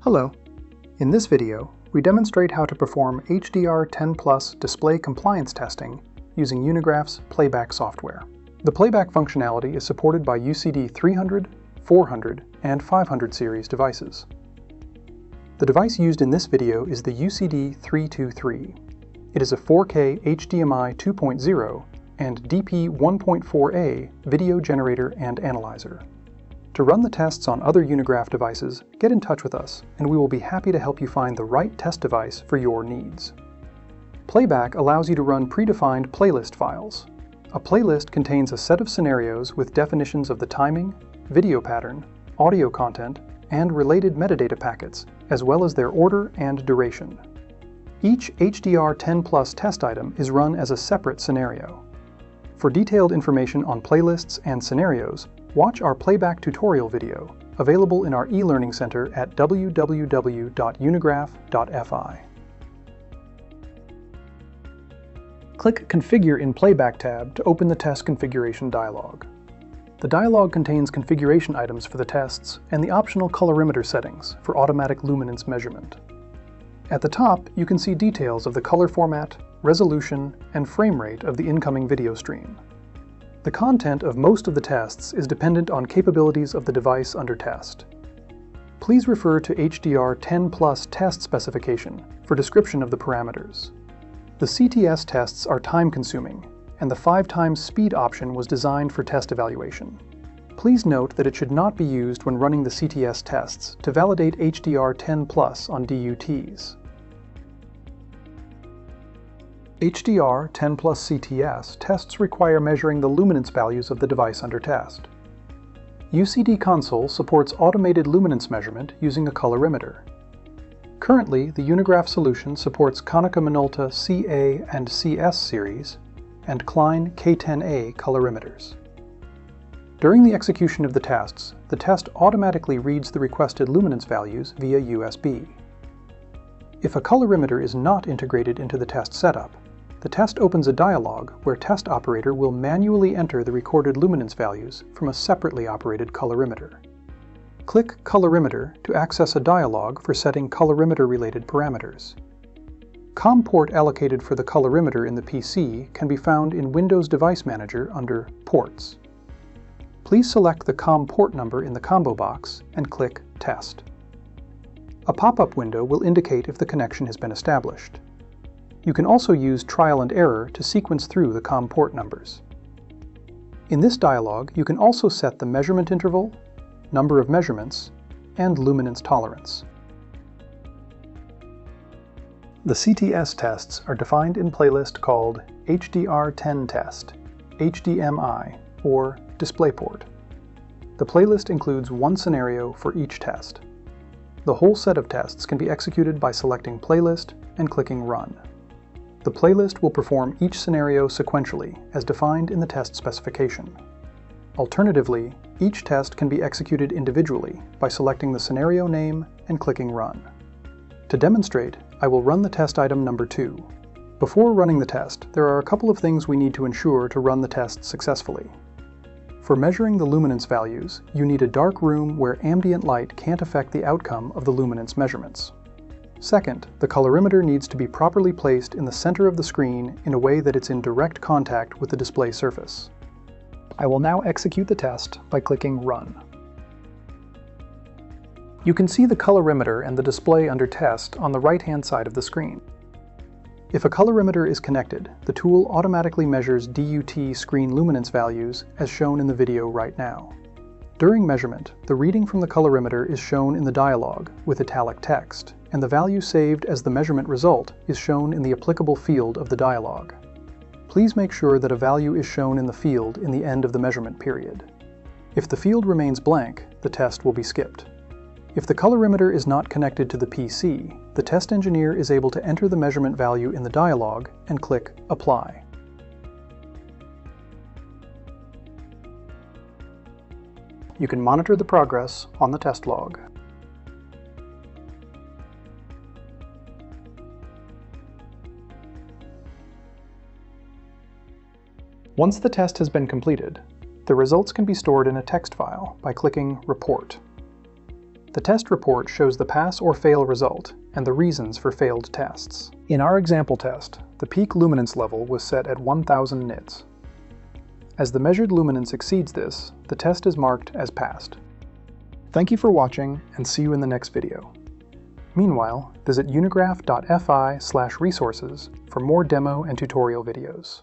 Hello. In this video, we demonstrate how to perform HDR10+ display compliance testing using Unigraf's Playback software. The Playback functionality is supported by UCD-300, 400, and 500 series devices. The device used in this video is the UCD-323. It is a 4K HDMI 2.0 and DP 1.4a video generator and analyzer. To run the tests on other Unigraf devices, get in touch with us, and we will be happy to help you find the right test device for your needs. Playback allows you to run predefined playlist files. A playlist contains a set of scenarios with definitions of the timing, video pattern, audio content, and related metadata packets, as well as their order and duration. Each HDR10+ test item is run as a separate scenario. For detailed information on playlists and scenarios, watch our Playback tutorial video, available in our e-learning center at www.unigraf.fi. Click Configure in Playback tab to open the test configuration dialog. The dialog contains configuration items for the tests and the optional colorimeter settings for automatic luminance measurement. At the top, you can see details of the color format, resolution, and frame rate of the incoming video stream. The content of most of the tests is dependent on capabilities of the device under test. Please refer to HDR10+ test specification for description of the parameters. The CTS tests are time-consuming, and the 5x speed option was designed for test evaluation. Please note that it should not be used when running the CTS tests to validate HDR10+ on DUTs. HDR10+ CTS tests require measuring the luminance values of the device under test. UCD Console supports automated luminance measurement using a colorimeter. Currently, the Unigraf solution supports Konica Minolta CA and CS series and Klein K10A colorimeters. During the execution of the tests, the test automatically reads the requested luminance values via USB. If a colorimeter is not integrated into the test setup, the test opens a dialog where test operator will manually enter the recorded luminance values from a separately operated colorimeter. Click Colorimeter to access a dialog for setting colorimeter-related parameters. COM port allocated for the colorimeter in the PC can be found in Windows Device Manager under Ports. Please select the COM port number in the combo box and click Test. A pop-up window will indicate if the connection has been established. You can also use trial and error to sequence through the COM port numbers. In this dialog, you can also set the measurement interval, number of measurements, and luminance tolerance. The CTS tests are defined in playlist called HDR10 test, HDMI, or DisplayPort. The playlist includes one scenario for each test. The whole set of tests can be executed by selecting Playlist and clicking Run. The playlist will perform each scenario sequentially, as defined in the test specification. Alternatively, each test can be executed individually by selecting the scenario name and clicking Run. To demonstrate, I will run the test item number 2. Before running the test, there are a couple of things we need to ensure to run the test successfully. For measuring the luminance values, you need a dark room where ambient light can't affect the outcome of the luminance measurements. Second, the colorimeter needs to be properly placed in the center of the screen in a way that it's in direct contact with the display surface. I will now execute the test by clicking Run. You can see the colorimeter and the display under test on the right-hand side of the screen. If a colorimeter is connected, the tool automatically measures DUT screen luminance values as shown in the video right now. During measurement, the reading from the colorimeter is shown in the dialog with italic text, and the value saved as the measurement result is shown in the applicable field of the dialog. Please make sure that a value is shown in the field in the end of the measurement period. If the field remains blank, the test will be skipped. If the colorimeter is not connected to the PC, the test engineer is able to enter the measurement value in the dialog and click Apply. You can monitor the progress on the test log. Once the test has been completed, the results can be stored in a text file by clicking Report. The test report shows the pass or fail result and the reasons for failed tests. In our example test, the peak luminance level was set at 1000 nits. As the measured luminance exceeds this, the test is marked as passed. Thank you for watching, and see you in the next video. Meanwhile, visit unigraf.fi/resources for more demo and tutorial videos.